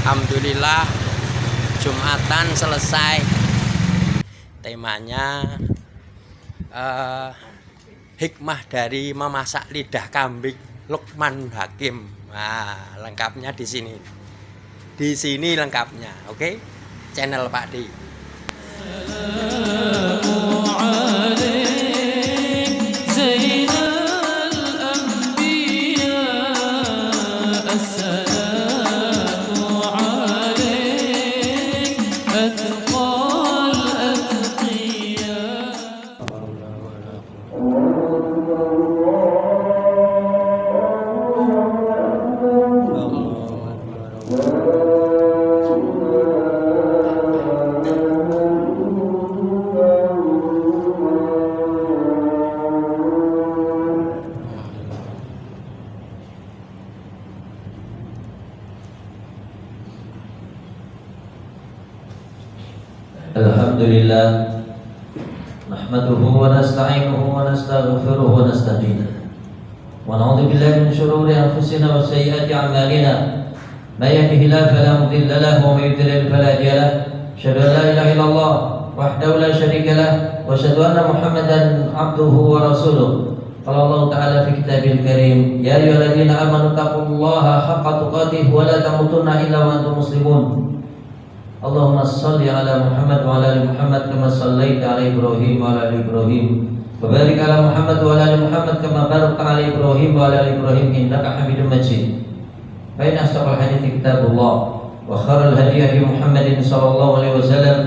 Alhamdulillah Jumatan selesai. Temanya hikmah dari memasak lidah kambing Lukman Hakim. Nah, lengkapnya di sini. Di sini lengkapnya. Oke? Channel Pak D. Alhamdulillah nahmaduhu wa nasta'inuhu wa nastaghfiruhu wa nasta'dinuh wa na'udzu billahi min shururi anfusina wa sayyiati a'malina may yahdihillahu fala mudilla lahu wa may yudlil fala hadiya lahu asyhadu an la ilaha illallah wahdahu la syarika lahu wa asyhadu anna Muhammadan abduhu wa rasuluh. Qala Allah ta'ala fi kitabil karim ya ayyuhalladzina amanu taqullaha haqqa tuqatih wa la tamutunna illa wa antum muslimun. Allahumma salli ala Muhammad wa ala ali Muhammad kama sallaita ala Ibrahim wa ala ali Ibrahim wa barik ala Muhammad wa ala ali Muhammad kama barakta ala Ibrahim wa ala ali Ibrahim innaka Hamidum Majid. Fa inna asdaqal hadithi kitabullah wa khairal hadi hadi Muhammadin sallallahu alaihi wasallam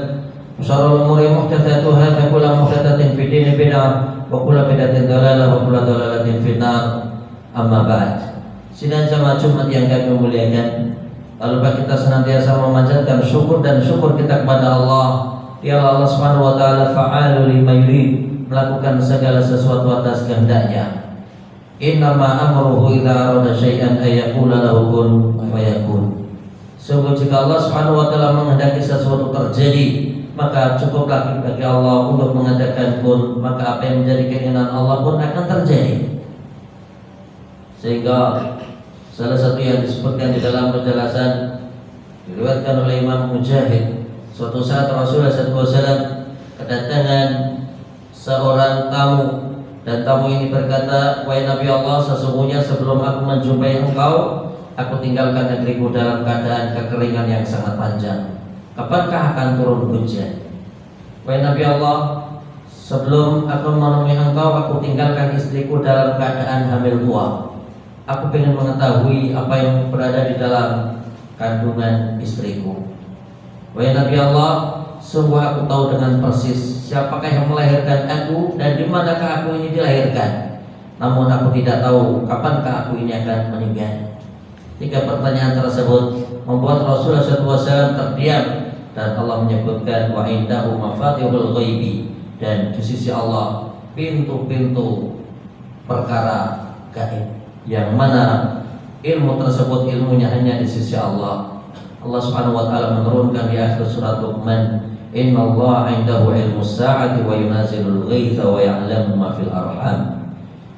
wa syarrul umuri muhdatsatuha fa kullu muhdatsatin fid din bid'ah wa kullu bid'atin dhalalah wa kullu dhalalatin finnar. Amma ba'd. Sidang jamaah Jumat yang kami muliakan, lalu kita senantiasa memanjatkan syukur dan syukur kita kepada Allah. Ya Allah Subhanahu wa taala fa'alul lima yurid, melakukan segala sesuatu atas kehendaknya. Innama amruhu idza arada syai'an ay yaqula lahu kun fayakun. Sungguh jika Allah Subhanahu wa taala menghendaki sesuatu terjadi, maka cukuplah bagi Allah untuk mengatakan kun, maka apa yang menjadi keinginan Allah pun akan terjadi. Sehingga salah satu yang disebutkan di dalam penjelasan diriwayatkan oleh Imam Mujahid, suatu saat Rasulullah SAW kedatangan seorang tamu, dan tamu ini berkata, wahai Nabi Allah, sesungguhnya sebelum aku menjumpai engkau, aku tinggalkan negeriku dalam keadaan kekeringan yang sangat panjang. Kapankah akan turun hujan? Wahai Nabi Allah, sebelum aku menemui engkau, aku tinggalkan istriku dalam keadaan hamil tua. Aku ingin mengetahui apa yang berada di dalam kandungan istriku. Wahai Nabi Allah, sungguh aku tahu dengan persis siapakah yang melahirkan aku dan di manakah aku ini dilahirkan. Namun aku tidak tahu kapankah aku ini akan meninggal. Tiga pertanyaan tersebut membuat Rasulullah SAW terdiam, dan Allah menyebutkan wa indahu mafatihul ghaibi, dan di sisi Allah pintu-pintu perkara gaib, yang mana ilmu tersebut ilmunya hanya di sisi Allah. Allah Subhanahu wa taala menurunkan di akhir surat Luqman, innallaha 'indahu 'ilmus sa'ati wa yunazzilul ghaitha wa ya'lamu ma fil arham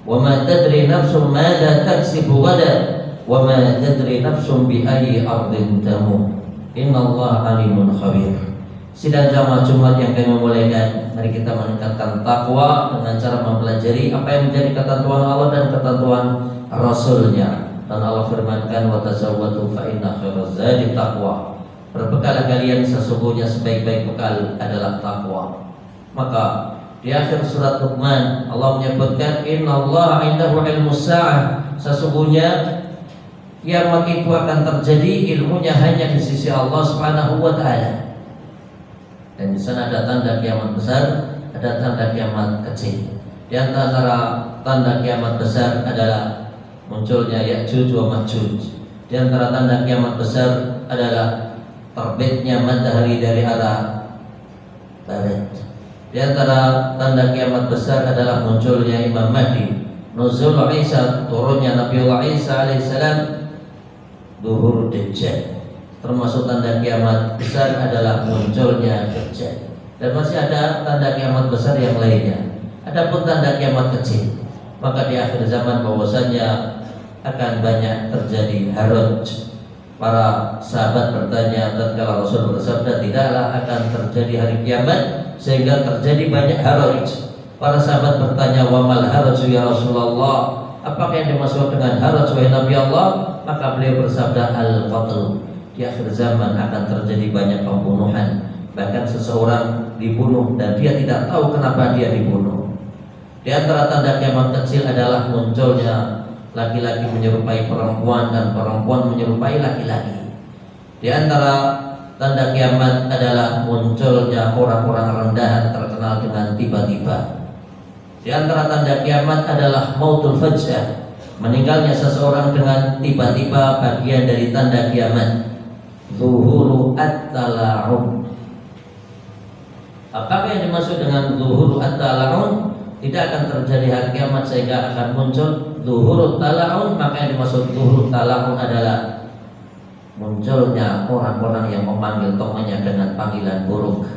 wa ma tadri nafsun madza taksibu ghadan wa ma tadri nafsun bi ayyi ardin tamut innallaha 'alimun khabir. Sidang jamaah Jumat yang kami muliakan, mari kita meningkatkan takwa dengan cara mempelajari apa yang menjadi ketentuan Allah dan ketentuan Rasulnya. Dan Allah firmankan, wa tazawwadu fa inna khairaz zadi taqwa. Berbekalah kalian, sesungguhnya sebaik-baik bekal adalah takwa. Maka di akhir surat Luqman Allah menyebutkan, innallaha 'indahu 'ilmus sa'ah, sesungguhnya kiamat itu akan terjadi, ilmunya hanya di sisi Allah Subhanahu wa taala. Dan di sana ada tanda kiamat besar, ada tanda kiamat kecil. Di antara tanda kiamat besar adalah munculnya Ya'juj wa Ma'juj. Di antara tanda kiamat besar adalah terbitnya matahari dari arah barat. Di antara tanda kiamat besar adalah munculnya Imam Mahdi, nuzul Isa, turunnya Nabiullah Isa alaihissalam, zuhur Dajjal. Termasuk tanda kiamat besar adalah munculnya Dajjal. Dan masih ada tanda kiamat besar yang lainnya. Adapun tanda kiamat kecil, maka di akhir zaman bahwasannya akan banyak terjadi haraj, Para sahabat bertanya tatkala Rasul bersabda, tidaklah akan terjadi hari kiamat sehingga terjadi banyak haraj. Para sahabat bertanya, wa mal haraj ya Rasulullah, apakah yang dimaksud dengan haraj wahai Nabi Allah? Maka beliau bersabda, al-qatl, di akhir zaman akan terjadi banyak pembunuhan. Bahkan seseorang dibunuh dan dia tidak tahu kenapa dia dibunuh. Di antara tanda kiamat kecil adalah munculnya laki-laki menyerupai perempuan dan perempuan menyerupai laki-laki. Di antara tanda kiamat adalah munculnya orang-orang rendahan terkenal dengan tiba-tiba. Di antara tanda kiamat adalah mautul fajjah, meninggalnya seseorang dengan tiba-tiba, bagian dari tanda kiamat. Zuhuru at-tala'un. Apakah yang dimaksud dengan zuhuru at-tala'un? Tidak akan terjadi hari kiamat sehingga akan muncul zuhurut tala'un. Maka yang dimaksud zuhurut tala'un adalah munculnya orang-orang yang memanggil temannya dengan panggilan buruk,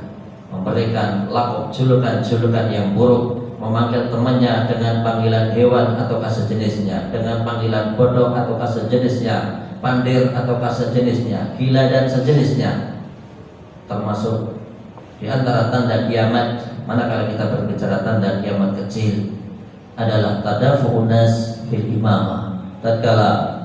memberikan lakop julukan-julukan yang buruk, memanggil temannya dengan panggilan hewan atau sejenisnya, dengan panggilan bodoh atau sejenisnya, pandir atau sejenisnya, gila dan sejenisnya. Termasuk di antara tanda kiamat, manakala kita berbicara tanda kiamat kecil, adalah tadafu'un nas fil imamah. Tatkala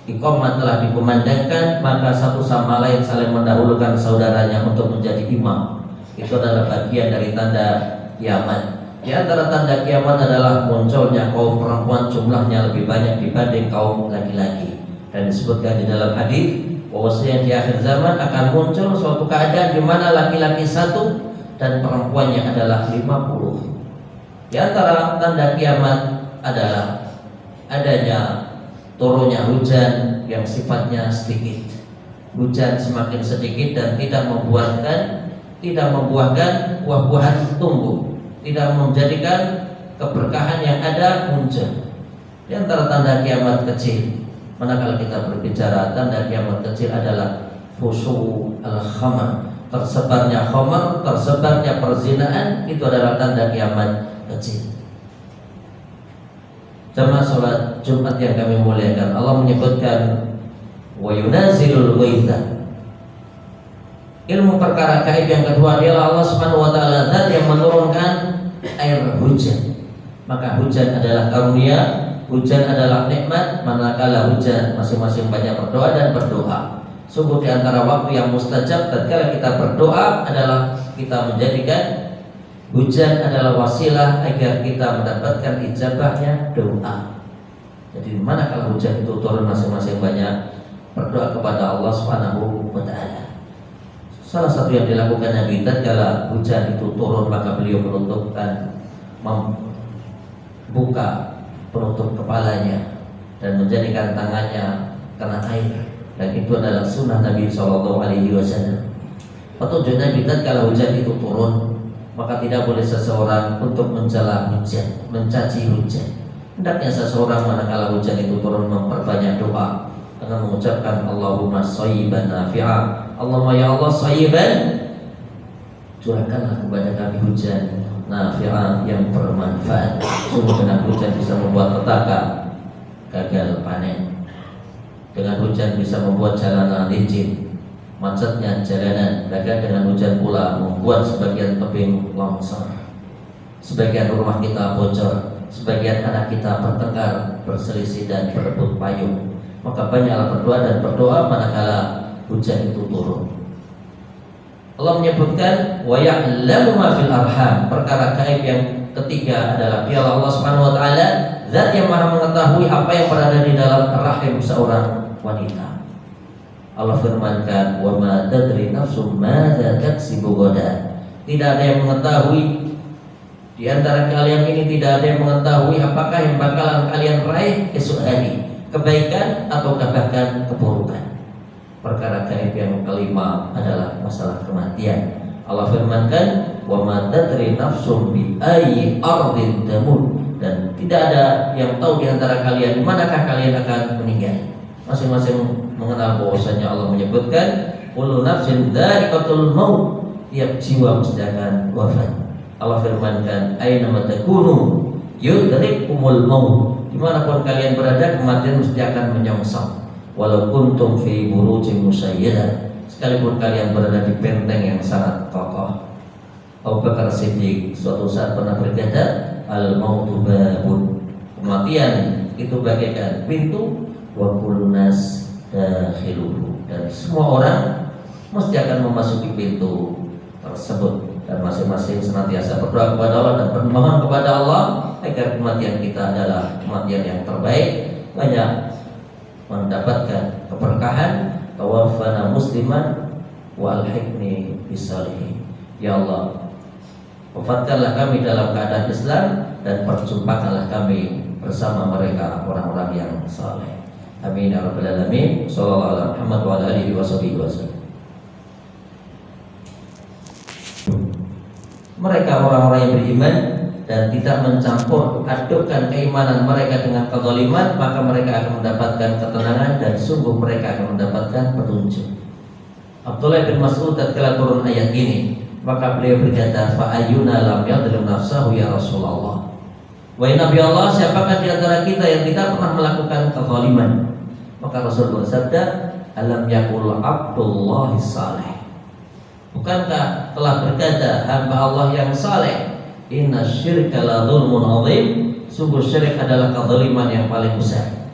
iqamah telah dikumandangkan, maka satu sama lain saling mendahulukan saudaranya untuk menjadi imam. Itu adalah bagian dari tanda kiamat. Di antara tanda kiamat adalah munculnya kaum perempuan jumlahnya lebih banyak dibanding kaum laki-laki. Dan disebutkan di dalam hadis bahwasanya di akhir zaman akan muncul suatu keadaan di mana laki-laki satu dan perempuannya adalah 50. Di antara tanda kiamat adalah adanya turunnya hujan yang sifatnya sedikit. Hujan semakin sedikit dan tidak membuahkan buah-buahan tumbuh, tidak menjadikan keberkahan yang ada muncul. Di antara tanda kiamat kecil, manakala kita berbicara tanda kiamat kecil adalah fushu al-khamar, tersebarnya khamar, tersebarnya perzinaan, itu adalah tanda kiamat kecil. Jamaah salat Jumat yang kami muliakan, Allah menyebutkan wa yunazilul ghaitha. Ilmu perkara gaib yang kedua adalah Allah Subhanahu wa taala zat yang menurunkan air hujan. Maka hujan adalah karunia, hujan adalah nikmat. Manakala hujan, masing-masing banyak berdoa dan berdoa. Sungguh di antara waktu yang mustajab tatkala kita berdoa adalah kita menjadikan hujan adalah wasilah agar kita mendapatkan ijabahnya doa. Jadi manakala hujan itu turun, masing-masing banyak berdoa kepada Allah Subhanahu wa taala. Salah satu yang dilakukan Nabi tatkala hujan itu turun, maka beliau menutupkan, membuka penutup kepalanya dan menjadikan tangannya kena air. Dan itu adalah sunnah Nabi SAW. Petunjuk Nabi tatkala hujan itu turun, maka tidak boleh seseorang untuk mencela hujan, mencaci hujan. Hendaknya seseorang manakala hujan itu turun memperbanyak doa dengan mengucapkan Allahumma shayyiban nafi'a. Allahumma ya Allah shayyiban, curahkanlah kepada kami hujan nafi'a yang bermanfaat. Sungguh dengan hujan bisa membuat petaka gagal panen. Dengan hujan bisa membuat jalanan licin, macetnya jalanan. Bahkan dengan hujan pula membuat sebagian tebing longsor, sebagian rumah kita bocor, sebagian anak kita bertengkar, berselisih dan berebut payung. Maka banyaklah berdoa dan berdoa manakala hujan itu turun. Allah menyebutkan wa ya'lamu ma fil arham. Perkara gaib yang ketiga adalah dia Allah Subhanahu wa taala zat yang Maha mengetahui apa yang berada di dalam rahim seorang wanita. Allah firmankan wa ma tadri nafsum madza taksibu ghadan. Tidak ada yang mengetahui di antara kalian ini, tidak ada yang mengetahui apakah yang bakalan kalian raih esok hari, kebaikan atau bahkan keburukan. Perkara gaib yang kelima adalah masalah kematian. Allah firmankan wa ma tadri nafsum bi ayyi ardin tamut. Dan tidak ada yang tahu di antara kalian manakah kalian akan meninggal. Masing-masing mengenal bahwasanya Allah menyebutkan kullu nafsin dha'iqatul maut, tiap jiwa mesti akan wafat. Allah firmankan aina ma takunu yudrikumul maut, dimanapun kalian berada kematian mesti akan menyongsong. walau kuntum fi burujin musayyadah, sekalipun kalian berada di benteng yang sangat kokoh. Abu Bakar Siddiq suatu saat pernah berkata, al-mautu babun, kematian itu bagaikan pintu, wa kullun nas dakhiluhu, dan semua orang mesti akan memasuki pintu tersebut, dan masing-masing senantiasa berdoa kepada Allah dan bermohon kepada Allah agar kematian kita adalah kematian yang terbaik, banyak mendapatkan keberkahan. Tawaffana musliman wa alhiqni bisalihin, ya Allah, wafatkanlah kami dalam keadaan Islam dan perjumpakanlah kami bersama mereka orang-orang yang saleh. Amin ya rabbal alamin. Sallallahu alaihi Muhammad wa ala alihi wasallam. Mereka orang-orang yang beriman dan tidak mencampur adukkan keimanan mereka dengan kezaliman, maka mereka akan mendapatkan ketenangan dan sungguh mereka akan mendapatkan petunjuk. Abdullah bin Mas'ud tatkala turun ayat ini, maka beliau berkata, fa ayyuna lam yadlim nafsahu ya Rasulullah. Wahai Nabi Allah, siapakah di antara kita yang tidak pernah melakukan kezaliman? Maka Rasul bersabda, alam yaqul Abdullah saleh, bukankah telah berkata hamba Allah yang saleh, inna syirka la dzulmun adzim, sungguh syirik adalah kezaliman yang paling besar.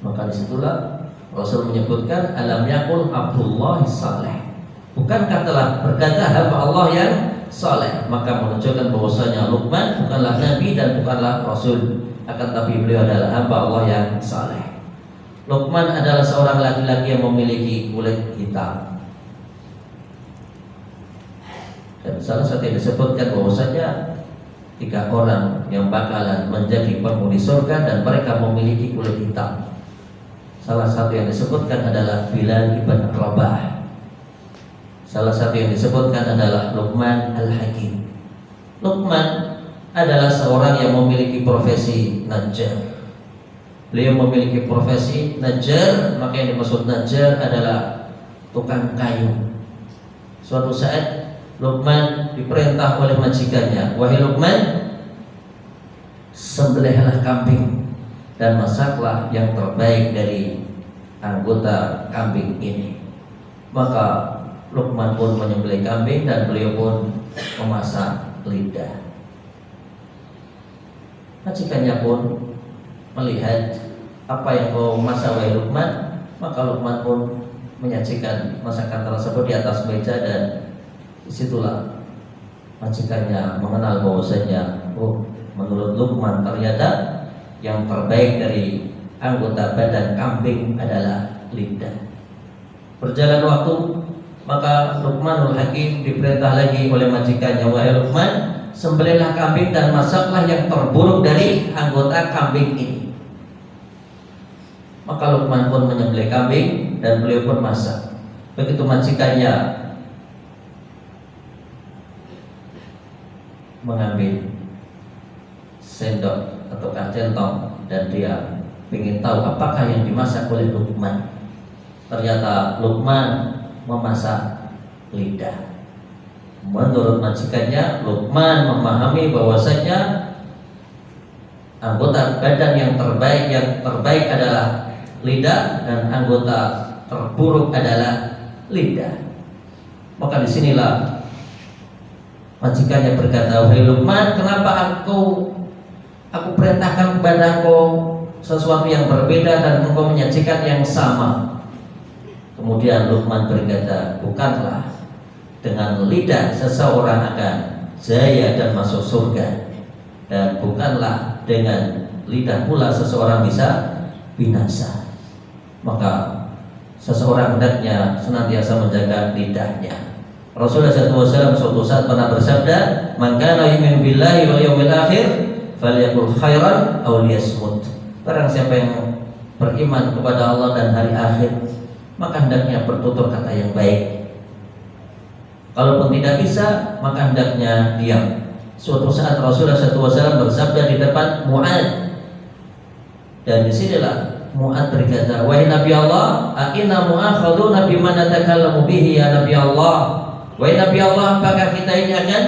Maka disitulah Rasul menyebutkan alam yaqul Abdullah saleh, bukankah telah berkata hamba Allah yang saleh, maka menunjukkan bahwasanya Luqman bukanlah nabi dan bukanlah rasul, akan tapi beliau adalah hamba Allah yang saleh. Luqman adalah seorang laki-laki yang memiliki kulit hitam, dan salah satu yang disebutkan bahwasanya 3 orang yang bakalan menjadi penghuni surga dan mereka memiliki kulit hitam. Salah satu yang disebutkan adalah Bilal ibn Rabah. Salah satu yang disebutkan adalah Luqman al-Hakim. Luqman adalah seorang yang memiliki profesi najjar. Beliau memiliki profesi najjar, maka yang dimaksud najjar adalah tukang kayu. Suatu saat Luqman diperintah oleh majikannya, wahai Luqman, sembelihlah kambing dan masaklah yang terbaik dari anggota kambing ini. Maka Luqman pun menyembelih kambing dan beliau pun memasak lidah. Majikannya pun melihat apa yang kau masak wahai Luqman, maka Luqman pun menyajikan masakan tersebut di atas meja, dan disitulah majikannya mengenal bahwasanya menurut Luqman ternyata yang terbaik dari anggota badan kambing adalah lidah. Berjalan waktu, maka Luqmanul Hakim diperintah lagi oleh majikannya, wahai Luqman, sembelihlah kambing dan masaklah yang terburuk dari anggota kambing ini. Maka Luqman pun menyembelih kambing dan beliau pun masak. Begitu majikannya mengambil sendok atau centong dan dia ingin tahu apakah yang dimasak oleh Luqman, ternyata Luqman memasak lidah. Menurut majikannya, Luqman memahami bahwasanya anggota badan yang terbaik adalah lidah dan anggota terburuk adalah lidah. Maka disinilah majikannya berkata, wahai Luqman, kenapa aku perintahkan kepada engkau sesuatu yang berbeda dan engkau menyajikan yang sama? Kemudian Luqman berkata, bukanlah dengan lidah seseorang akan jaya dan masuk surga, dan bukanlah dengan lidah pula seseorang bisa binasa. Maka seseorang hendaknya senantiasa menjaga lidahnya. Rasulullah SAW suatu saat pernah bersabda, man kana yu'minu billahi wal yawmil akhir falyaqul khairan aw liyasmut. Barang siapa yang beriman kepada Allah dan hari akhir, maka hendaknya bertutur kata yang baik. Kalaupun tidak bisa, maka hendaknya diam. Suatu saat Rasulullah SAW bersabda di depan Mu'ad, dan disinilah Mu'ad berkata, wahai Nabi Allah, a'inna mu'akhaduna bima natakallamu bihi ya Nabi Allah. Wahai Nabi Allah, apakah kita ini akan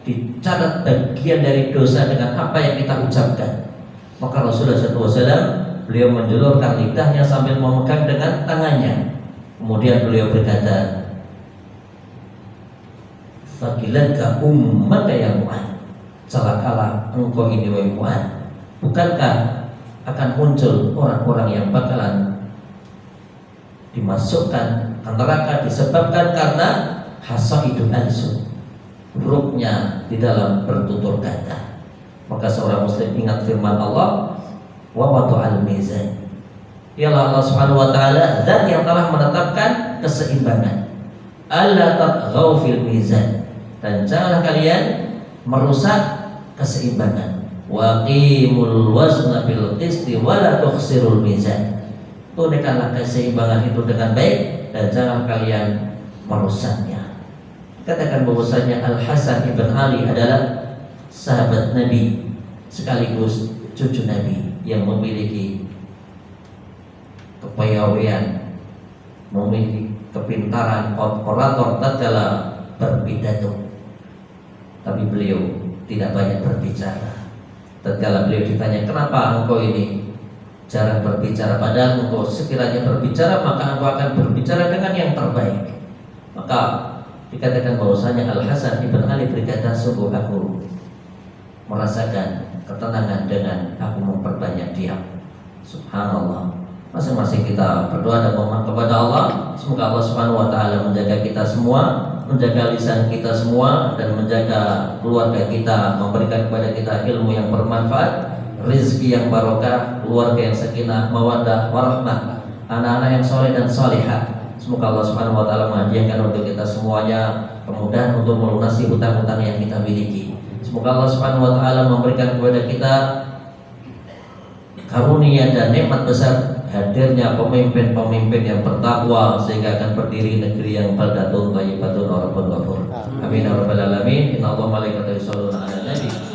dicatat bagian dari dosa dengan apa yang kita ucapkan? Maka Rasulullah SAW beliau menjulurkan lidahnya sambil memegang dengan tangannya. Kemudian beliau berkata, "Fakilatka ummaka ya Mu'ad." Celakalah engkau ini wahai Mu'ad. Bukankah akan muncul orang-orang yang bakalan dimasukkan ke neraka disebabkan karena hasaidul alsun, buruknya di dalam bertutur kata. Maka seorang muslim ingat firman Allah, wa wada'al mizan. Ialah Allah Subhanahu wa taala zat yang telah menetapkan keseimbangan. Alla tatghaw fil mizan, dan janganlah kalian merusak keseimbangan. Wa qimul wazna bil qisti wa la tukhsirul mizan. Tunaikanlah keseimbangan itu dengan baik dan jangan kalian merusaknya. Katakan bahwasanya Al Hasan ibn Ali adalah sahabat Nabi sekaligus cucu Nabi yang memiliki kepiawaian, memiliki kepintaran orator tatkala berpidato. Tapi beliau tidak banyak berbicara. Tatkala beliau ditanya, "Kenapa engkau ini jarang berbicara? Padahal engkau sekiranya berbicara maka engkau akan berbicara dengan yang terbaik." Maka dikatakan bahwasanya Al Hasan ibn Ali berkata, "Sungguh aku merasakan ketenangan dengan aku memperbanyak diam." Subhanallah. Masing-masing kita berdoa dan memohon kepada Allah, semoga Allah Subhanahu wa taala menjaga kita semua, menjaga lisan kita semua, dan menjaga keluarga kita, memberikan kepada kita ilmu yang bermanfaat, rezeki yang barokah, keluarga yang sakinah, mawaddah, warahmah, anak-anak yang soleh dan solihah. Semoga Allah Subhanahu wa taala menghadiahkan untuk kita semuanya kemudahan untuk melunasi hutang-hutang yang kita miliki. Semoga Allah Subhanahu wa taala memberikan kepada kita karunia dan nikmat besar hadirnya pemimpin-pemimpin yang bertakwa sehingga akan berdiri negeri yang baldatun thayyibatun wa rabbun ghafur. Amin ya rabbal alamin. Innallaha malaikatahu yusholluna 'alan nabi.